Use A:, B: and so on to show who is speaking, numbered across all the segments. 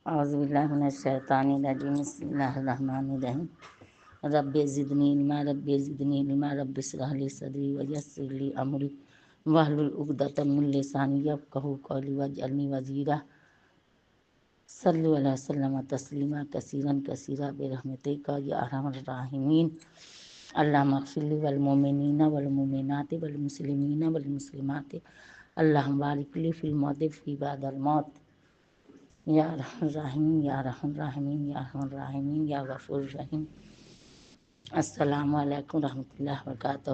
A: اعوذ باللہ من الشیطان الرجیم بسم اللہ الرحمن الرحیم رب زدنی علما رب زدنی علما رب اشرح لی صدری ویسر لی امری واحلل عقدۃ من لسانی یفقہوا قولی واجعلنی وزیرا صلی اللہ وسلم تسلیما کثیرا کثیرا برحمتک یا ارحم الراحمین اللہم اغفر لی والمؤمنین والمؤمنات والمسلمین والمسلمات اللہم بارک لی فی الموت فی بعد الموت یا ارحم الراحمین یا ارحم الراحمین یا ارحم الراحمین یا غفور الرحیم۔ السلام علیکم رحمۃ اللہ وبرکاتہ۔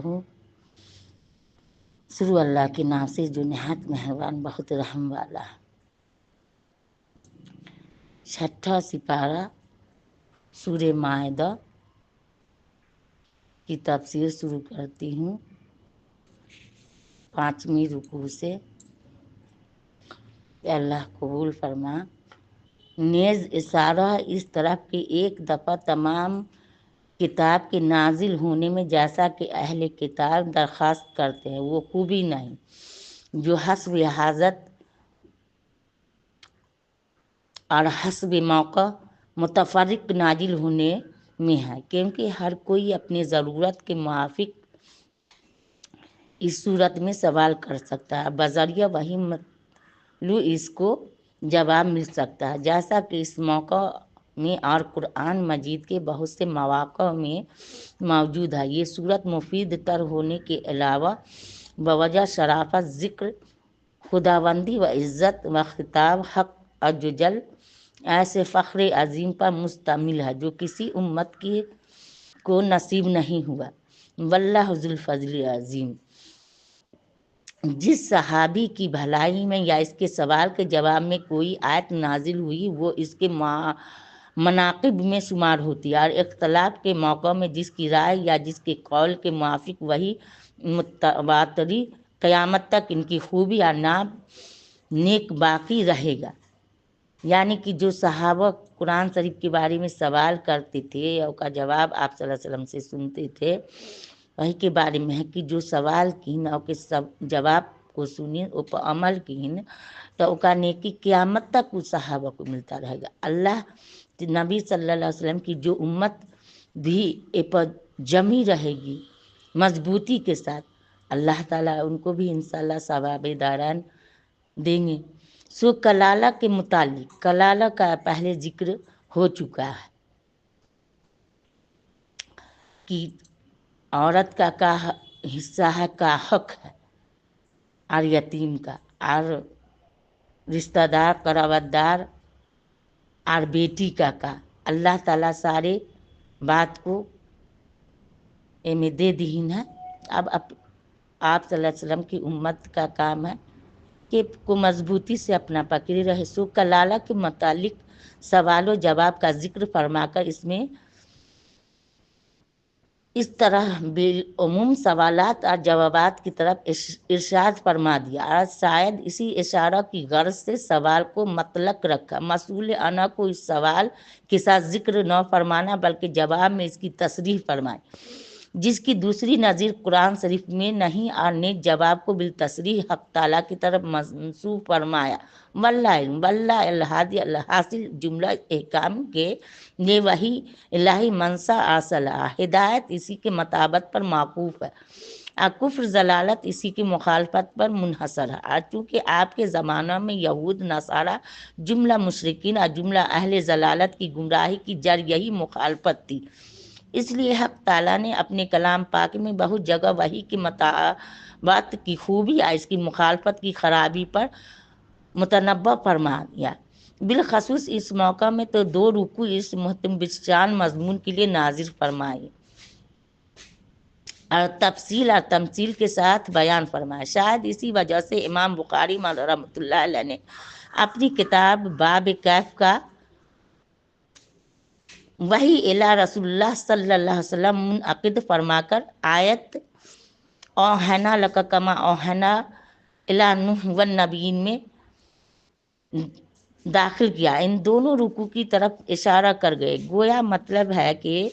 A: شروع اللہ کے نام سے جو نہایت مہربان بہت رحم والا ہے۔ چھٹا سپارہ سورہ مائدہ کی تفسیر شروع کرتی ہوں 5ویں رکوع سے۔ اللہ قبول فرما۔ نیز اشارہ اس طرف کہ ایک دفعہ تمام کتاب کے نازل ہونے میں جیسا کہ اہل کتاب درخواست کرتے ہیں وہ خوبی نہیں جو حسب حاجت اور حسب موقع متفرق نازل ہونے میں ہے، کیونکہ ہر کوئی اپنی ضرورت کے موافق اس صورت میں سوال کر سکتا ہے، بذریعہ وہی مطلوب اس کو جواب مل سکتا ہے، جیسا کہ اس موقع میں اور قرآن مجید کے بہت سے مواقع میں موجود ہے۔ یہ صورت مفید تر ہونے کے علاوہ بوجہ شرافت، ذکر خداوندی و عزت و خطاب حق اجل ایسے فخر عظیم پر مشتمل ہے جو کسی امت کی کو نصیب نہیں ہوا۔ واللہ ذو الفضل العظیم۔ جس صحابی کی بھلائی میں یا اس کے سوال کے جواب میں کوئی آیت نازل ہوئی وہ اس کے مناقب میں شمار ہوتی ہے، اور اختلاف کے موقع میں جس کی رائے یا جس کے قول کے موافق وہی متواتری قیامت تک ان کی خوبی اور نام نیک باقی رہے گا۔ یعنی کہ جو صحابہ قرآن شریف کے بارے میں سوال کرتے تھے یا اس کا جواب آپ صلی اللہ علیہ وسلم سے سنتے تھے، وہی کے بارے میں ہے کہ جو سوال کین اور کے سب جواب کو سنیں او پر عمل کین تو کا نیکی قیامت تک اس صحابہ کو ملتا رہے گا۔ اللہ نبی صلی اللہ علیہ وسلم کی جو امت بھی اے پر جمی رہے گی مضبوطی کے ساتھ، اللہ تعالیٰ ان کو بھی انشاءاللہ ثواب دارین دیں گے۔ سو کلالہ کے متعلق، کلالہ کا پہلے ذکر ہو چکا ہے کہ عورت کا حصہ ہے، کا حق ہے، اور یتیم کا، اور رشتہ دار قرابت دار اور بیٹی کا اللہ تعالیٰ سارے بات کو میں دے دین ہے۔ اب آپ صلی اللہ علیہ وسلم کی امت کا کام ہے کہ کو مضبوطی سے اپنا پکڑے رہے۔ سو کلالہ کے متعلق سوال و جواب کا ذکر فرما کر اس میں اس طرح بالعموم سوالات اور جوابات کی طرف ارشاد فرما دیا، اور شاید اسی اشارہ کی غرض سے سوال کو مطلق رکھا۔ مسئول انا کو اس سوال کے ساتھ ذکر نہ فرمانا بلکہ جواب میں اس کی تصریح فرمائے، جس کی دوسری نظیر قرآن شریف میں نہیں، اور نیک جواب کو بالتصریح حق تعالیٰ کی طرف منسوب فرمایا۔ واللہ الہادی الحاصل جملہ احکام کے یہ وہی الہی منصا اصل ہے، ہدایت اسی کے مطابق پر موقوف ہے، اور کفر ضلالت اسی کی مخالفت پر منحصر ہے۔ اور چونکہ آپ کے زمانہ میں یہود نصارہ جملہ مشرکین اور جملہ اہل ضلالت کی گمراہی کی جڑ یہی مخالفت تھی، اس لیے حق تعالیٰ نے اپنے کلام پاک میں بہت جگہ وحی کی مطابقت کی خوبی اور اس کی مخالفت کی خرابی پر متنبہ فرما دیا۔ بالخصوص اس موقع میں تو 2 رکوع اس مہتم مضمون کے لیے نازل فرمائے اور تفصیل اور تمثیل کے ساتھ بیان فرمایا۔ شاید اسی وجہ سے امام بخاری رحمۃ اللہ علیہ نے اپنی کتاب باب کیف کا وحی الی رسول اللہ صلی اللہ علیہ وسلم منعقد فرما کر آیت اوحینا لک کما اوحینا الی نوح والنبیین میں داخل کیا۔ ان دونوں رکوع کی طرف اشارہ کر گئے، گویا مطلب ہے کہ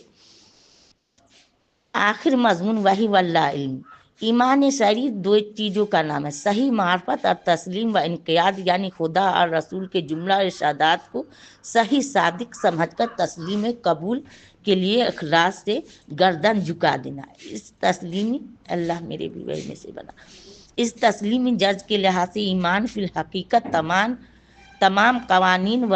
A: آخر مضمون وحی واللہ علم، ایمان شرعی دو چیزوں کا نام ہے، صحیح معرفت اور تسلیم و انقیاد، یعنی خدا اور رسول کے جملہ ارشادات کو صحیح صادق سمجھ کر تسلیم قبول کے لیے اخلاص سے گردن جھکا دینا۔ اس تسلیمی اللہ میرے بھی وہی میں سے بنا اس تسلیمی جج کے لحاظ سے ایمان فی الحقیقت تمام قوانین و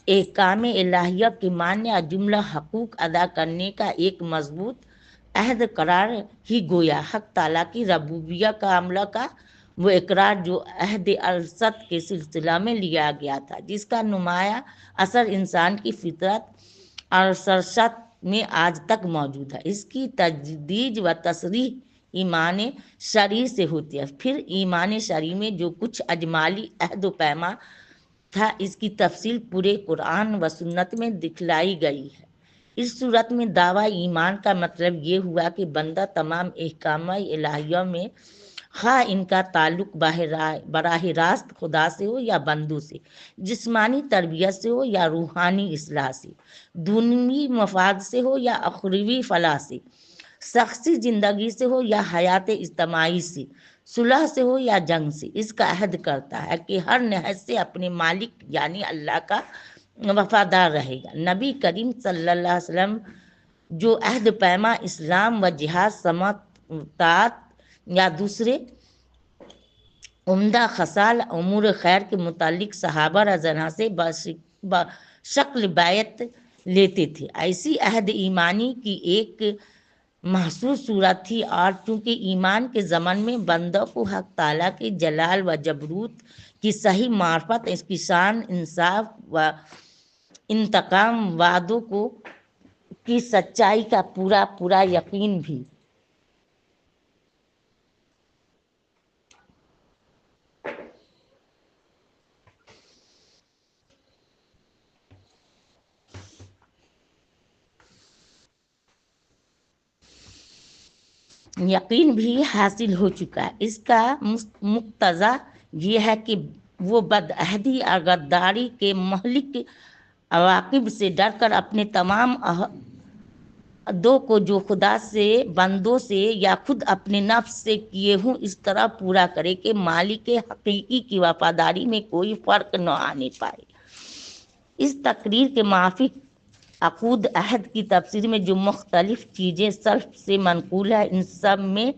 A: احکام الہیہ کے ماننے اور جملہ حقوق ادا کرنے کا ایک مضبوط عہد قرار ہی گویا حق تعالیٰ کی ربوبیہ کا عملہ کا وہ اقرار جو عہد ارشد کے سلسلہ میں لیا گیا تھا، جس کا نمایاں اثر انسان کی فطرت اور سرشت میں آج تک موجود ہے۔ اس کی تجدید و تصریح ایمان شرعی سے ہوتی ہے۔ پھر ایمان شرعی میں جو کچھ اجمالی عہد و پیما تھا، اس کی تفصیل پورے قرآن و سنت میں دکھلائی گئی ہے۔ اس صورت میں دعویٰ ایمان کا مطلب یہ ہوا کہ بندہ تمام احکام الہیہ میں، خواہ ان کا تعلق براہ راست خدا سے ہو یا بندوں سے، جسمانی تربیت سے ہو یا روحانی اصلاح سے، دنیوی مفاد سے ہو یا اخروی فلاح سے، شخصی زندگی سے ہو یا حیات اجتماعی سے، صلح سے ہو یا جنگ سے، اس کا عہد کرتا ہے کہ ہر نہج سے اپنے مالک یعنی اللہ کا وفادار رہے گا۔ نبی کریم صلی اللہ علیہ وسلم جو عہد پیما اسلام و جہاد، سماعت یا دوسرے عمدہ خصال امور خیر کے متعلق صحابہ رضوان سے بشکل بیعت لیتے تھے، ایسی عہد ایمانی کی ایک محسوس صورت تھی، اور چونکہ ایمان کے ضمن میں بندہ کو حق تعالیٰ کے جلال و جبروت کی صحیح معرفت، اس کی شان، انصاف و انتقام، وعدوں کی سچائی کا پورا یقین بھی حاصل ہو چکا ہے۔ اس کا مقتضا یہ ہے کہ وہ بدعہدی اور غداری کے مہلک عواقب سے ڈر کر اپنے تمام عہدوں کو جو خدا سے، بندوں سے یا خود اپنے نفس سے کیے ہوں، اس طرح پورا کرے کہ مالک حقیقی کی وفاداری میں کوئی فرق نہ آنے پائے۔ اس تقریر کے موافق عقود عہد کی تفسیر میں جو مختلف چیزیں سلف سے منقول ہیں، ان سب میں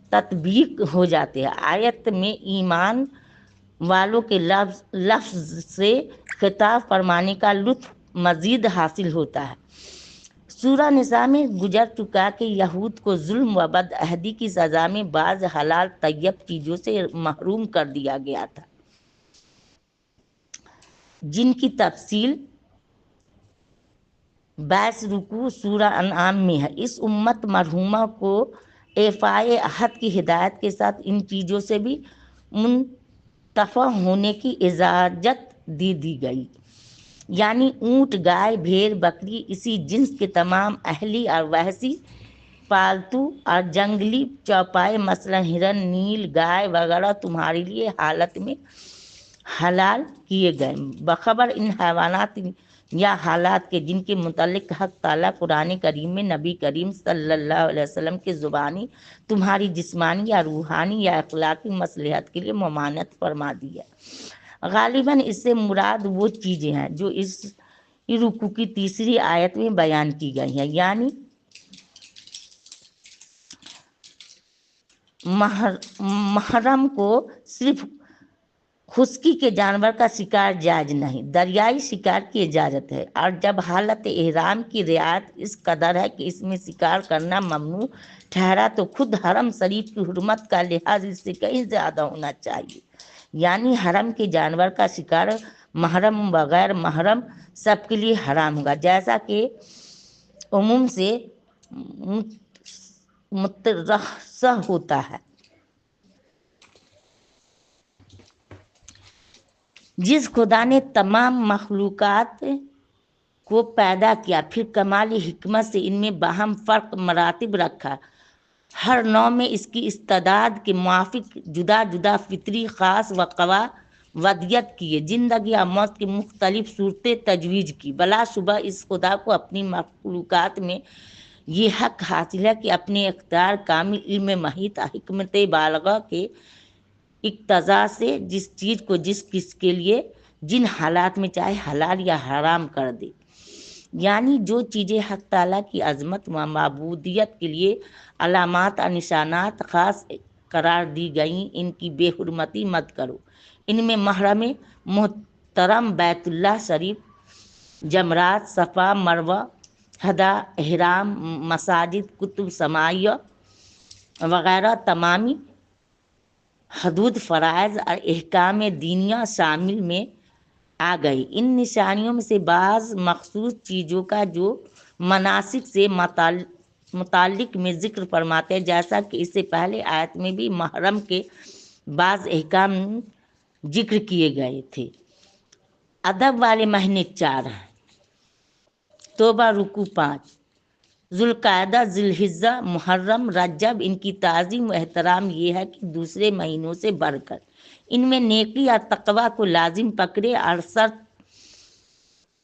A: تطبیق ہو جاتے ہیں۔ آیت میں ایمان والوں کے لفظ سے خطاب فرمانے کا لطف مزید حاصل ہوتا ہے۔ سورہ نساء میں گزر چکا کہ یہود کو ظلم و بدعہدی کی سزا میں بعض حلال طیب چیزوں سے محروم کر دیا گیا تھا، جن کی تفصیل 22 رکوع سورہ انعام میں ہے۔ اس امت مرحومہ کو ایفائے عہد کی ہدایت کے ساتھ ان چیزوں سے بھی منتفع ہونے کی اجازت دی گئی، یعنی اونٹ، گائے، بھیڑ، بکری، اسی جنس کے تمام اہلی اور وحشی پالتو اور جنگلی چوپائے مثلا ہرن، نیل گائے وغیرہ تمہارے لیے حالت میں حلال کیے گئے، بخبر ان حیوانات یا حالات کے جن کے متعلق حق تعالیٰ قرآن کریم میں نبی کریم صلی اللہ علیہ وسلم کے زبانی تمہاری جسمانی یا روحانی یا اخلاقی مصلحت کے لیے ممانعت فرما دی ہے۔ غالباً اس سے مراد وہ چیزیں ہیں جو اس رکوع کی تیسری آیت میں بیان کی گئی ہیں، یعنی محرم کو صرف خشکی کے جانور کا شکار جائز نہیں، دریائی شکار کی اجازت ہے، اور جب حالت احرام کی رعایت اس قدر ہے کہ اس میں شکار کرنا ممنوع ٹھہرا تو خود حرم شریف کی حرمت کا لحاظ اس سے کہیں زیادہ ہونا چاہیے، یعنی حرم کے جانور کا شکار محرم و غیر محرم سب کے لیے حرام ہوگا، جیسا کہ عموم سے مترسح ہوتا ہے۔ جس خدا نے تمام مخلوقات کو پیدا کیا، پھر کمال حکمت سے ان میں باہم فرق مراتب رکھا، ہر نوع میں اس کی استعداد کے موافق جدا جدا فطری خاص وقوع ودیت کیے، زندگی اور موت کی مختلف صورتیں تجویز کی، بلا شبہ اس خدا کو اپنی مخلوقات میں یہ حق حاصل ہے کہ اپنے اختیار کامل علم محیط حکمت بالغہ کے اقتضاء سے جس چیز کو جس کس کے لیے جن حالات میں چاہے حلال یا حرام کر دے، یعنی جو چیزیں حق تعالیٰ کی عظمت و معبودیت کے لیے علامات اور نشانات خاص قرار دی گئیں، ان کی بے حرمتی مت کرو۔ ان میں محرم محترم بیت اللہ شریف، جمرات، صفا مروہ، حدا، احرام، مساجد، کتب سماعیہ وغیرہ تمامی حدود، فرائض اور احکام دینیہ شامل میں آ گئی۔ ان نشانیوں میں سے بعض مخصوص چیزوں کا جو مناسک سے متعلق میں ذکر فرماتے ہیں، جیسا کہ اس سے پہلے آیت میں بھی محرم کے بعض احکام ذکر کیے گئے تھے۔ ادب والے مہینے 4 ہیں: توبہ، رکوع 5، ذوالقعدہ، ذوالحجہ، محرم، رجب۔ ان کی تعظیم و احترام یہ ہے کہ دوسرے مہینوں سے بڑھ کر ان میں نیکی اور تقوی کو لازم پکڑے اور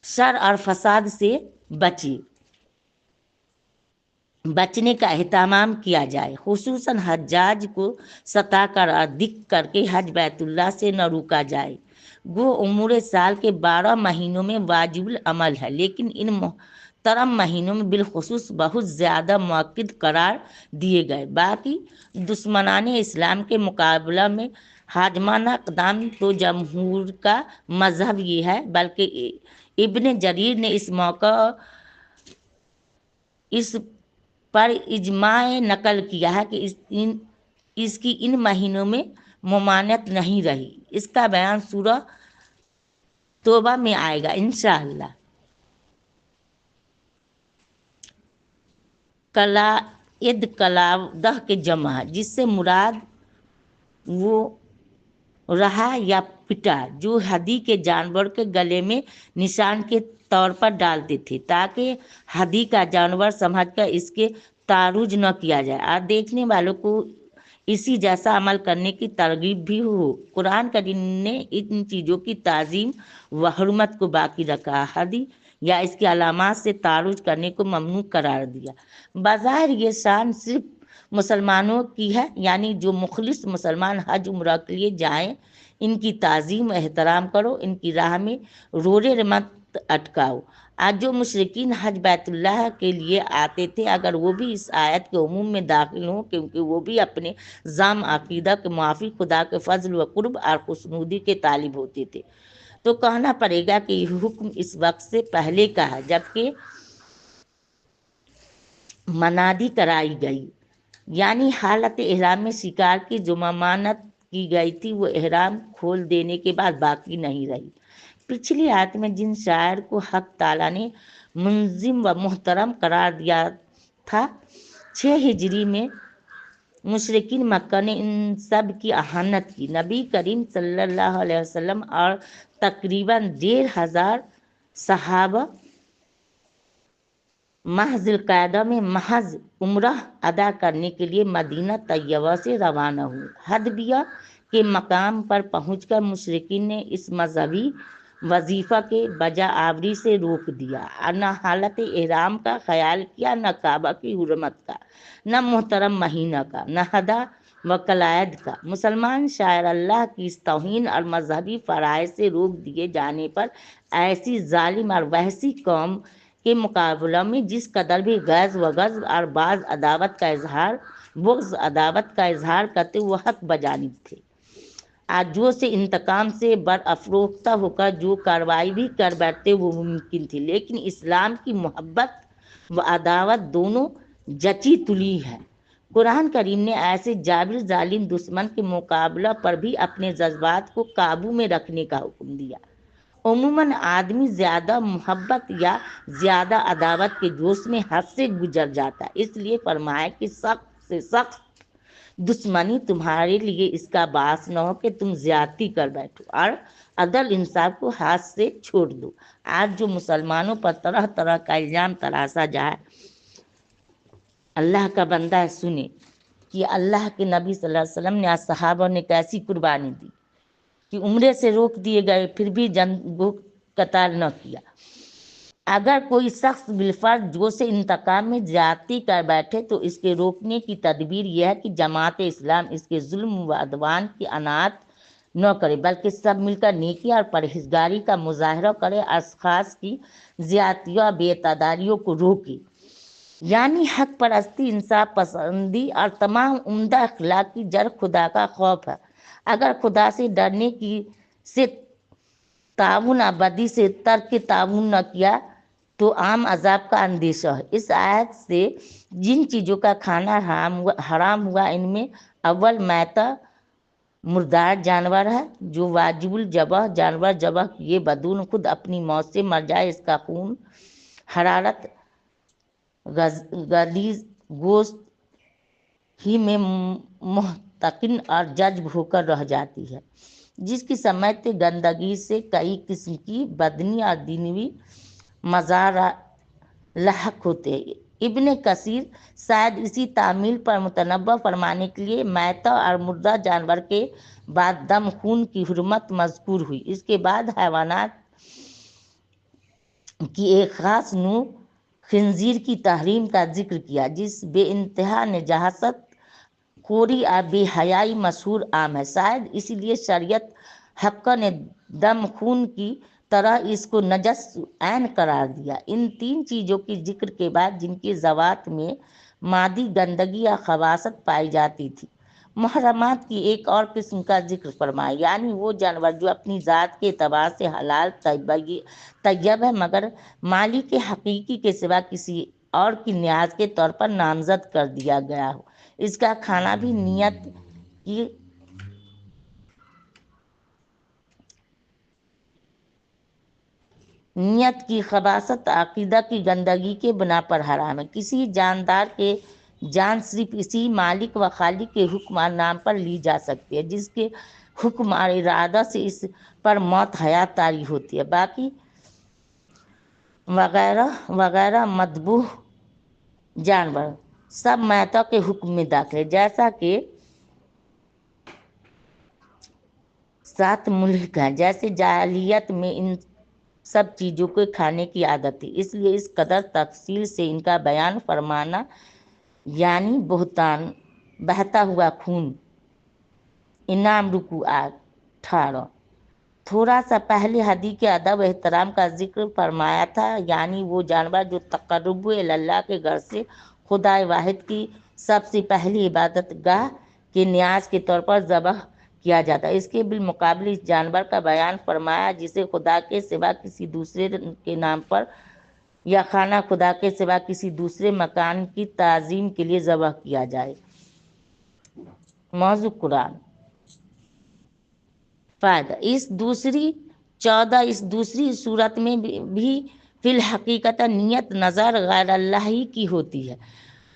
A: شر اور فساد سے بچنے کا اہتمام کیا جائے، خصوصاً حجاج کو ستا کر اور دکھ کر کے حج بیت اللہ سے نہ روکا جائے۔ گو امور سال کے 12 مہینوں میں واجب العمل ہے، لیکن ان محترم مہینوں میں بالخصوص بہت زیادہ مؤکد قرار دیے گئے۔ باقی دشمنان اسلام کے مقابلہ میں حاجمانہ اقدام تو جمہور کا مذہب یہ ہے، بلکہ ابن جریر نے اس موقع اس پر اجماع نقل کیا ہے کہ اس کی ان مہینوں میں ممانعت نہیں رہی۔ اس کا بیان سورہ توبہ میں آئے گا انشاءاللہ۔ قلائد قلادہ کے جمع ہے، جس سے مراد وہ رہا یا پٹا جو ہدی کے جانور کے گلے میں نشان کے طور پر ڈالتے تھے، تاکہ ہدی کا جانور سمجھ کر اس کے تعرض نہ کیا جائے اور دیکھنے والوں کو اسی جیسا عمل کرنے کی ترغیب بھی ہو۔ قرآن کریم نے ان چیزوں کی تعظیم و حرمت کو باقی رکھا، ہدی یا اس کی علامات سے تعرض کرنے کو ممنوع قرار دیا۔ بظاہر یہ شان صرف مسلمانوں کی ہے، یعنی جو مخلص مسلمان حج عمرہ کے لیے جائیں ان کی تعظیم و احترام کرو، ان کی راہ میں روڑے مت اٹکاؤ۔ آج جو مشرکین حج بیت اللہ کے لیے آتے تھے، اگر وہ بھی اس آیت کے عموم میں داخل ہوں، کیونکہ وہ بھی اپنے ذام عقیدہ کے موافق خدا کے فضل و قرب اور خوشنودی کے طالب ہوتے تھے، تو کہنا پڑے گا کہ یہ حکم اس وقت سے پہلے کا ہے جبکہ منادی کرائی گئی، یعنی حالت احرام میں شکار کی جو ممانعت کی گئی تھی وہ احرام کھول دینے کے بعد باقی نہیں رہی۔ پچھلی آیت میں جن شاعر کو حق تعالیٰ نے منظم و محترم قرار دیا تھا، 6 ہجری میں مشرکین مکہ نے ان سب کی اہانت کی۔ نبی کریم صلی اللہ علیہ وسلم اور تقریباً 1500 صحابہ ماہ ذوالقعدہ میں محض عمرہ ادا کرنے کے لیے مدینہ طیبہ سے روانہ ہوئے۔ حدیبیہ کے مقام پر پہنچ کر مشرکین نے اس مذہبی وظیفہ کے بجا آوری سے روک دیا اور نہ حالت احرام کا خیال کیا، نہ کعبہ کی حرمت کا، نہ محترم مہینہ کا، نہ حدا و قلائد کا۔ مسلمان شاعر اللہ کی اس توہین اور مذہبی فرائض سے روک دیے جانے پر ایسی ظالم اور وحشی قوم کے مقابلہ میں جس قدر بھی غیظ و غضب اور بغض عداوت کا اظہار کرتے وہ حق بجانب تھے۔ آجوں سے انتقام سے برافروختہ ہو کر جو کارروائی بھی کر بیٹھتے وہ ممکن تھی، لیکن اسلام کی محبت و عداوت دونوں جچی تلی ہے۔ قرآن کریم نے ایسے جابر ظالم دشمن کے مقابلہ پر بھی اپنے جذبات کو قابو میں رکھنے کا حکم دیا۔ عموماً آدمی زیادہ محبت یا زیادہ عداوت کے جوش میں حد سے گزر جاتا ہے، اس لیے فرمایا کہ سخت سے سخت دشمنی تمہارے لیے اس کا باعث نہ ہو کہ تم زیادتی کر بیٹھو اور عدل انصاف کو ہاتھ سے چھوڑ دو۔ آج جو مسلمانوں پر طرح طرح کا الزام تراشا جائے، اللہ کا بندہ ہے سنے کہ اللہ کے نبی صلی اللہ علیہ وسلم نے صحابہ نے کیسی قربانی دی کہ عمرے سے روک دیے گئے پھر بھی جنگ قتال نہ کیا، اگر کوئی شخص بالفرض جو سے انتقام میں زیادتی کر بیٹھے تو اس کے روکنے کی تدبیر یہ ہے کہ جماعت اسلام اس کے ظلم و عدوان کی عنایت نہ کرے، بلکہ سب مل کر نیکی اور پرہیزگاری کا مظاہرہ کرے، اشخاص کی زیادتیوں اور بے اعتدالیوں کو روکے، یعنی حق پرستی، انصاف پسندی اور تمام عمدہ اخلاق کی جڑ خدا کا خوف ہے۔ اگر خدا سے ڈرنے کی سے تعاون اور بدی سے ترک تعاون نہ کیا تو عام عذاب کا اندیشہ ہے۔ اس آیت سے جن چیزوں کا کھانا حرام ہوا ان میں اول میتہ مردار جانور ہے جو واجب الذبح جانور ذبح کیے بدون خود اپنی موت سے مر جائے، اس کا خون حرارت غلیظ گوشت ہی میں محتقن اور جذب ہو کر رہ جاتی ہے، جس کی سمیت گندگی سے کئی قسم کی بدنی اور دینوی مضار لاحق ہوتے ہیں۔ ابن کثیر شاید اسی تعمیل پر متنبہ فرمانے کے لیے میتہ اور مردہ جانور کے بعد دم خون کی حرمت مذکور ہوئی، اس کے بعد حیوانات کی ایک خاص نوع خنزیر کی تحریم کا ذکر کیا، جس بے انتہا نجاست خوری اور بے حیائی مشہور عام ہے۔ شاید اسی لیے شریعت حقہ نے دم خون کی طرح اس کو نجس عین قرار دیا۔ ان تین چیزوں کی ذکر کے بعد جن کے ذوات میں مادی گندگی یا خباثت پائی جاتی تھی، محرمات کی ایک اور قسم کا ذکر فرمایا، یعنی وہ جانور جو اپنی ذات کے اعتبار سے حلال طیب ہے مگر مالک کے حقیقی کے سوا کسی اور کی نیاز کے طور پر نامزد کر دیا گیا ہو، اس کا کھانا بھی نیت کی خباثت عقیدہ کی گندگی کے بنا پر حرام ہے۔ کسی جاندار کے جان صرف اسی مالک و خالق کے حکم اور نام پر لی جا سکتی ہے جس کے حکم اور ارادہ سے اس پر موت حیات طاری ہوتی ہے، باقی وغیرہ وغیرہ مذبوح جانور سب میتہ کے حکم میں داخل ہے، جیسا کہ 7 ملک ہیں، جیسے جاہلیت میں ان سب چیزوں کو کھانے کی عادت تھی، اس لیے اس قدر تفصیل سے ان کا بیان فرمانا، یعنی بہتان بہتا ہوا خون، انعام رکوع 18 تھوڑا سا پہلے حدیث کے ادب و احترام کا ذکر فرمایا تھا، یعنی وہ جانور جو تقرب اللہ کے گھر سے خدا واحد کی سب سے پہلی عبادت گاہ کے نیاز کے طور پر ذبح کیا جاتا ہے، اس کے بالمقابل اس جانور کا بیان فرمایا جسے خدا کے سوا کسی دوسرے کے نام پر یا خانہ خدا کے سوا کسی دوسرے مکان کی تعظیم کے لیے ذبح کیا جائے۔ موضوع قرآن فائدہ اس دوسری صورت میں بھی فی الحقیقت نیت نظر غیر اللہ ہی کی ہوتی ہے،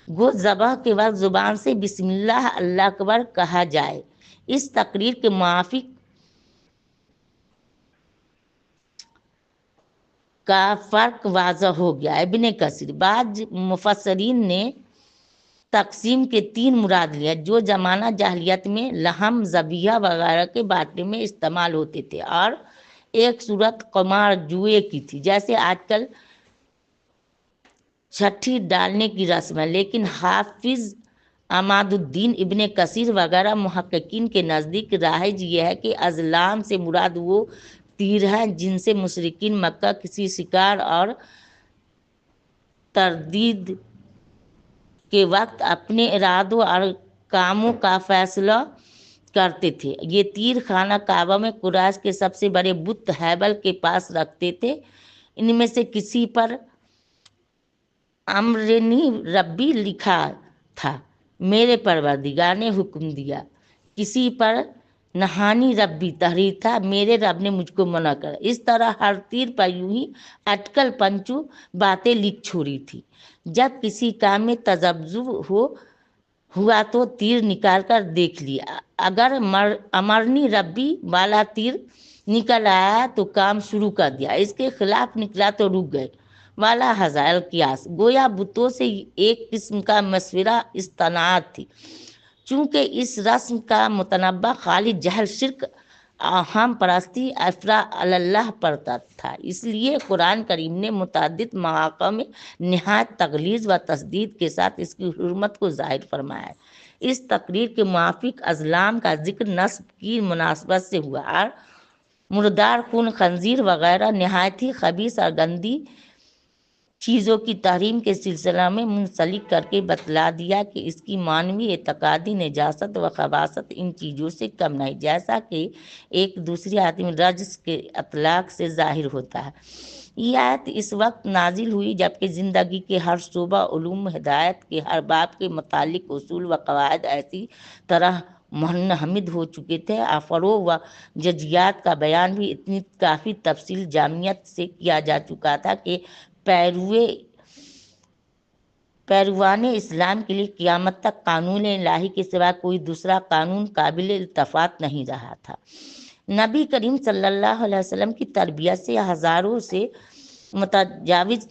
A: گو ذبح کے وقت زبان سے بسم اللہ اللہ اکبر کہا جائے، اس تقریر کے موافق کا فرق واضح ہو گیا۔ ابن کثیر بعض مفسرین نے تقسیم کے 3 مراد لیا جو زمانہ جاہلیت میں لحم ذبیحہ وغیرہ کے بانٹنے میں استعمال ہوتے تھے، اور ایک صورت قمار جوئے کی تھی جیسے آج کل چھٹی ڈالنے کی رسم ہے، لیکن حافظ عماد الدین ابن کثیر وغیرہ محققین کے نزدیک رائج یہ ہے کہ ازلام سے مراد وہ تیر ہیں جن سے مشرکین مکہ کسی شکار اور تردید کے وقت اپنے ارادوں اور کاموں کا فیصلہ کرتے تھے۔ یہ تیر خانہ کعبہ میں قریش کے سب سے بڑے بت ہیبل کے پاس رکھتے تھے، ان میں سے کسی پر امرنی ربی لکھا تھا، میرے پروردگار نے حکم دیا، کسی پر نہانی ربی تحریر تھا، میرے رب نے مجھ کو منع کر، اس طرح ہر تیر پر یوں ہی اٹکل پنچو باتیں لکھ چھوڑی تھی۔ جب کسی کام میں تذبذب ہوا تو تیر نکال کر دیکھ لیا، اگر امرنی ربی والا تیر نکل آیا تو کام شروع کر دیا، اس کے خلاف نکلا تو رک گئے، والا ہزائل قیاس، گویا بتوں سے ایک قسم کا مشورہ استناد تھی۔ چونکہ اس رسم کا متنبع خالص جہل شرک ہم پرستی افرا اللہ پڑتا تھا، اس لیے قرآن کریم نے متعدد مواقع میں نہایت تغلیظ و تشدید کے ساتھ اس کی حرمت کو ظاہر فرمایا ہے۔ اس تقریر کے موافق ازلام کا ذکر نسب کی مناسبت سے ہوا اور مردار خون خنزیر وغیرہ نہایت ہی خبیث اور گندی چیزوں کی تحریم کے سلسلہ میں منسلک کر کے بتلا دیا کہ اس کی معنوی اعتقادی نجاست و خباثت ان چیزوں سے کم نہیں، جیسا کہ ایک دوسری آدمی رجس کے اطلاق سے ظاہر ہوتا ہے۔ یہ آیت اس وقت نازل ہوئی جبکہ زندگی کے ہر شعبہ، علوم ہدایت کے ہر باب کے متعلق اصول و قواعد ایسی طرح منہمد ہو چکے تھے اور فروع و جزیات کا بیان بھی اتنی کافی تفصیل جامعیت سے کیا جا چکا تھا کہ پیروان اسلام کے لیے قیامت تک قانون الہی کے سوا کوئی دوسرا قانون قابل التفات نہیں رہا تھا۔ نبی کریم صلی اللہ علیہ وسلم کی تربیت سے ہزاروں سے متجاوز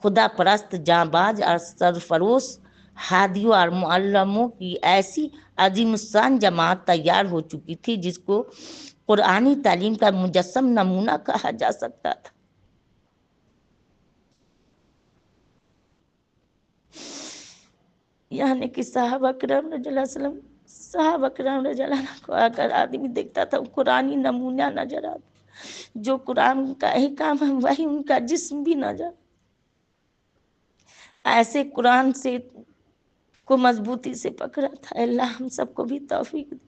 A: خدا پرست جاں باز اور سرفروش ہادیوں اور معلموں کی ایسی عظیم الشان جماعت تیار ہو چکی تھی جس کو قرآنی تعلیم کا مجسم نمونہ کہا جا سکتا تھا۔ یعنی کہ صحابہ کرام رضی اللہ عنہ کو اگر آدمی دیکھتا تھا قرآنی نمونہ نظر آتا، جو قرآن کا احکام ہے وہی ان کا جسم بھی نظر، ایسے قرآن سے کو مضبوطی سے پکڑا تھا۔ اللہ ہم سب کو بھی توفیق دے۔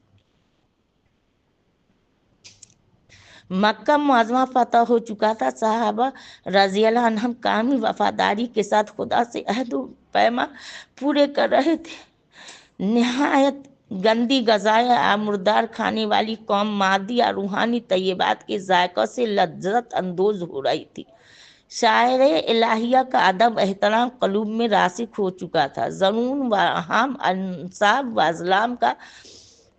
A: مکہ معظمہ فتح ہو چکا تھا، صحابہ رضی اللہ عنہم کامل وفاداری کے ساتھ خدا سے عہد و پیمان پورے کر رہے تھے۔ نہایت گندی غذائیں مردار کھانے والی قوم مادی اور روحانی طیبات کے ذائقہ سے لذت اندوز ہو رہی تھی۔ شاعر الہیہ کا ادب احترام قلوب میں راسخ ہو چکا تھا۔ زنون و اہم انصاب و ازلام کا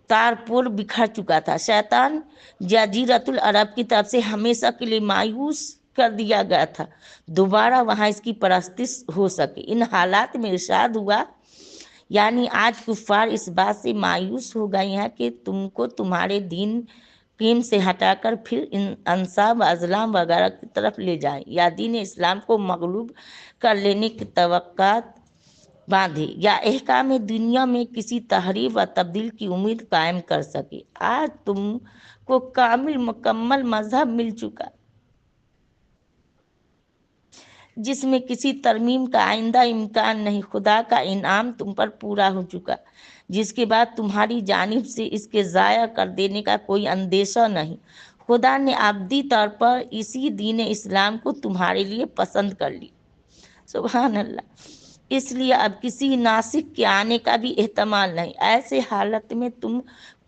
A: تارپور بکھر چکا تھا۔ شیطان جزیرۃ العرب کی طرف سے ہمیشہ کے لیے مایوس کر دیا گیا تھا، دوبارہ وہاں اس کی پرستش ہو سکے۔ ان حالات میں ارشاد ہوا، یعنی آج کفار اس بات سے مایوس ہو گئے ہیں کہ تم کو تمہارے دین قیم سے ہٹا کر پھر ان انصاب ازلام وغیرہ کی طرف لے جائیں، یا دین اسلام کو مغلوب کر لینے کی توقعات باندھے، یا احکام دنیا میں کسی تحریف و تبدیل کی امید قائم کر سکے۔ آج تم کو کامل مکمل مذہب مل چکا جس میں کسی ترمیم کا آئندہ امکان نہیں۔ خدا کا انعام تم پر پورا ہو چکا جس کے بعد تمہاری جانب سے اس کے ضائع کر دینے کا کوئی اندیشہ نہیں۔ خدا نے ابدی طور پر اسی دین اسلام کو تمہارے لیے پسند کر لی۔ سبحان اللہ۔ اس لیے اب کسی ناسک کے آنے کا بھی احتمال نہیں۔ ایسے حالت میں تم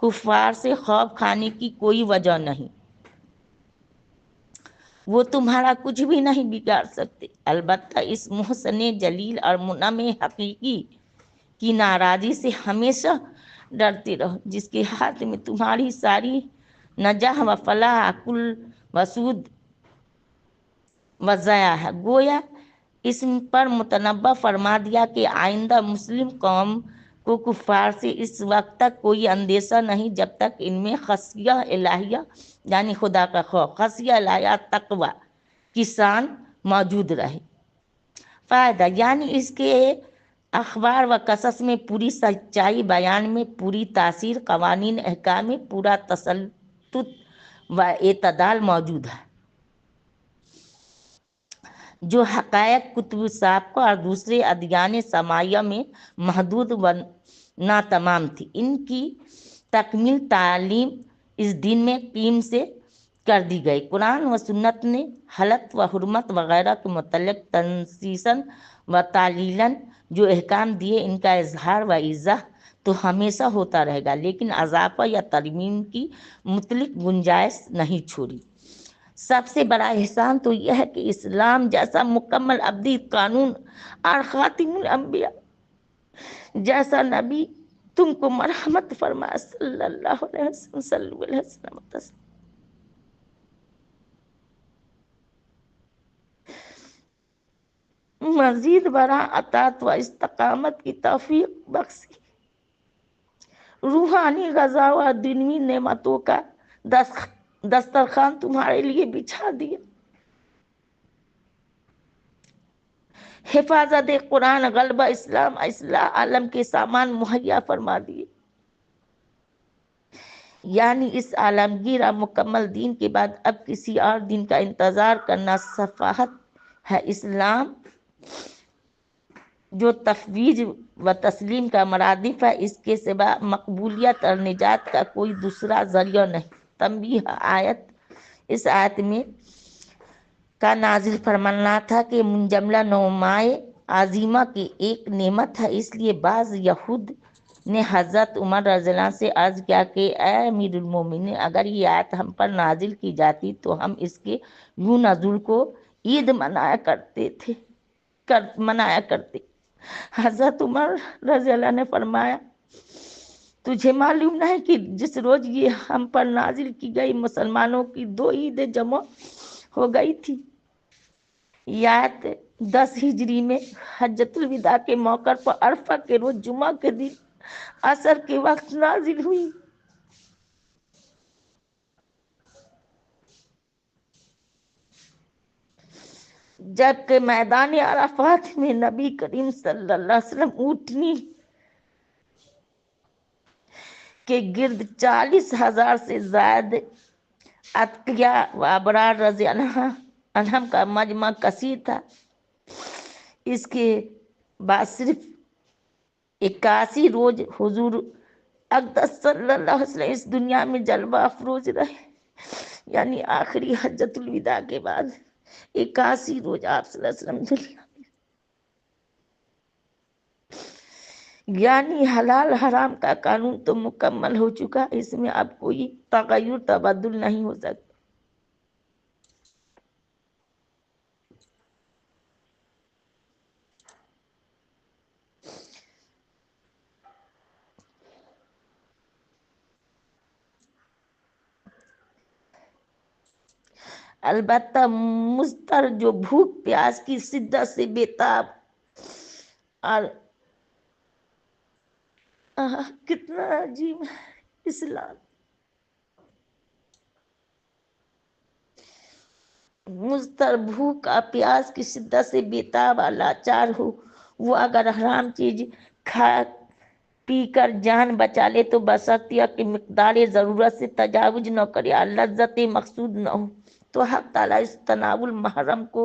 A: کفار سے خوف کھانے کی کوئی وجہ نہیں، وہ تمہارا کچھ بھی نہیں بگاڑ سکتے۔ البتہ اس محسن جلیل اور منعم حقیقی کی ناراضی سے ہمیشہ ڈرتے رہو، جس کے ہاتھ میں تمہاری ساری نجاح و فلاح کل وسود و ضیاء ہے۔ گویا اس پر متنبہ فرما دیا کہ آئندہ مسلم قوم کو کفار سے اس وقت تک کوئی اندیشہ نہیں جب تک ان میں خشیہ الہیہ یعنی خدا کا خوف، خشیہ الہیہ تقوی کی شان موجود رہے۔ فائدہ، یعنی اس کے اخبار و قصص میں پوری سچائی، بیان میں پوری تاثیر، قوانین احکام میں پورا تسلط و اعتدال موجود ہے۔ جو حقائق کتب سابقہ اور دوسرے ادیان سماویہ میں محدود و ناتمام تھی، ان کی تکمیل تعلیم اس دین میں قیم سے کر دی گئی۔ قرآن و سنت نے حلت و حرمت وغیرہ کے متعلق تنصیصاً و تعلیلاً جو احکام دیے، ان کا اظہار و ایضاح تو ہمیشہ ہوتا رہے گا، لیکن اضافہ یا ترمیم کی مطلق گنجائش نہیں چھوڑی۔ سب سے بڑا احسان تو یہ ہے کہ اسلام جیسا مکمل ابدی قانون اور خاتم الانبیاء جیسا نبی تم کو مرحمت فرمائے، صلی اللہ علیہ وسلم، صلی اللہ علیہ وسلم۔ مزید برآں اطاعت و استقامت کی توفیق بخشی، روحانی غذا و دنیوی نعمتوں کا دسترخوان تمہارے لیے بچھا دیا، حفاظت قرآن، غلبہ اسلام، اصلاح عالم کے سامان مہیا فرما دیے۔ یعنی اس عالمگیر اور مکمل دین کے بعد اب کسی اور دین کا انتظار کرنا سفاہت ہے۔ اسلام جو تفویض و تسلیم کا مرادف ہے، اس کے سوا مقبولیت اور نجات کا کوئی دوسرا ذریعہ نہیں۔ تنبیہ، اس آیت میں کا نازل فرمانا تھا کہ منجملہ نعمائے عظیمہ کی ایک نعمت ہے، اس لیے بعض یہود نے حضرت عمر رضی اللہ عنہ سے عرض کیا کہ اے امیر المومنین، اگر یہ آیت ہم پر نازل کی جاتی تو ہم اس کے یوں نزول کو عید منایا کرتے۔ حضرت عمر رضی اللہ عنہ نے فرمایا، تجھے معلوم نہیں کہ جس روز یہ ہم پر نازل کی گئی مسلمانوں کی 2 عیدیں جمع ہو گئی تھی۔ یہ آیت 10 ہجری میں حجۃ الوداع کے موقع پر عرفہ کے روز جمعہ کے دن عصر کے وقت نازل ہوئی۔ جبکہ میدان عرفات میں نبی کریم صلی اللہ علیہ وسلم اونٹنی کے گرد 40,000 سے زائد اتقیاء و ابرار رضی اللہ عنہم کا مجمع کثیر تھا۔ اس کے بعد صرف 81 روز حضور اقدس صلی اللہ علیہ وسلم اس دنیا میں جلوہ افروز رہے، یعنی آخری حجۃ الوداع کے بعد 81 روز آپ صلی اللہ علیہ وسلم دنیا میں، یعنی حلال حرام کا قانون تو مکمل ہو چکا، اس میں اب کوئی تغیر تبدل نہیں ہو سکتا۔ البتہ مضطر جو بھوک پیاس کی شدت سے بےتاب اور کتنا عجیب اسلام، مضطر بھوک اور پیاس کی شدت سے بےتاب اور لاچار ہو، وہ اگر حرام چیز کھا پی کر جان بچا لے تو بشرطیہ کہ مقدار ضرورت سے تجاوز نہ کرے اور لذت مقصود نہ ہو، تو حق تعالیٰ اس تناول محرم کو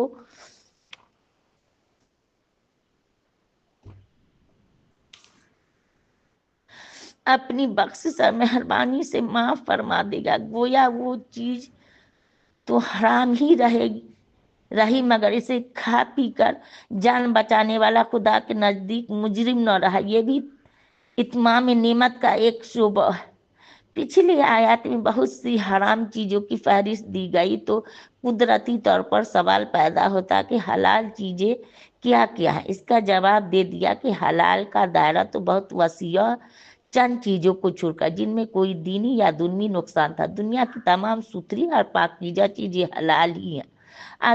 A: اپنی بخشش اور مہربانی سے معاف فرما دے گا۔ گویا وہ چیز تو حرام ہی رہی مگر اسے کھا پی کر جان بچانے والا خدا کے نزدیک مجرم نہ رہا۔ یہ بھی اتمام نعمت کا ایک شعبہ ہے۔ پچھلی آیات میں بہت سی حرام چیزوں کی فہرست دی گئی تو قدرتی طور پر سوال پیدا ہوتا کہ حلال چیزیں کیا کیا ہیں۔ اس کا جواب دے دیا کہ حلال کا دائرہ تو بہت وسیع، چند چیزوں کو چھوڑ کر جن میں کوئی دینی یا دنیوی نقصان تھا۔ دنیا کی تمام ستھری اور پاکیزہ چیزیں حلال ہی ہیں۔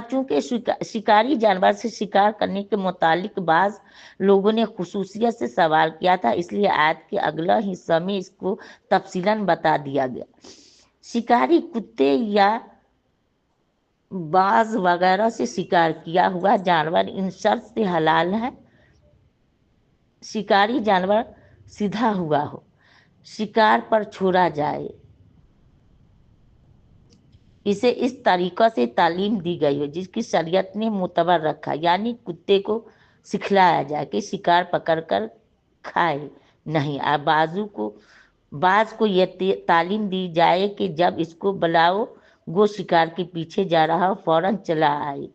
A: چونکہ شکاری جانور سے شکار کرنے کے متعلق بعض لوگوں نے خصوصیت سے سوال کیا تھا، اس لیے آیت کے اگلا حصہ میں اس کو تفصیلاً بتا دیا گیا۔ شکاری کتے یا باز وغیرہ سے شکار کیا ہوا جانور ان شرط سے حلال ہے: شکاری جانور سیدھا ہوا ہو، شکار پر چھوڑا جائے، اسے اس طریقہ سے تعلیم دی گئی ہو جس کی شریعت نے معتبر رکھا، یعنی کتے کو سکھلایا جائے کہ شکار پکڑ کر کھائے نہیں، اور باز کو یہ تعلیم دی جائے کہ جب اس کو بلاؤ وہ شکار کے پیچھے جا رہا ہو فوراً چلا آئے۔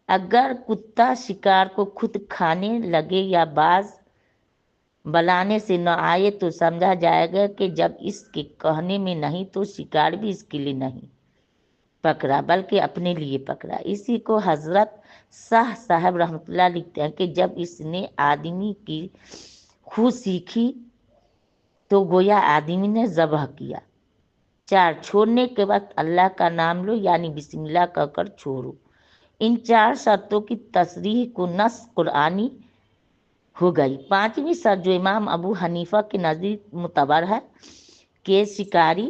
A: اگر کتا شکار کو خود کھانے لگے یا باز بلانے سے نہ آئے تو سمجھا جائے گا کہ جب اس کے کہنے میں نہیں تو شکار بھی اس کے لیے نہیں پکڑا بلکہ اپنے لیے پکڑا۔ اسی کو حضرت شاہ صاحب رحمۃ اللہ لکھتے ہیں کہ جب اس نے آدمی کی خو سیکھی تو گویا آدمی نے ذبح کیا۔ 4، چھوڑنے کے وقت اللہ کا نام لو، یعنی بسم اللہ کہہ کر چھوڑو۔ ان 4 شرطوں کی تصریح کو نص قرآنی ہو گئی۔ 5ویں شرط جو امام ابو حنیفہ کے نزدیک معتبر ہے کہ شکاری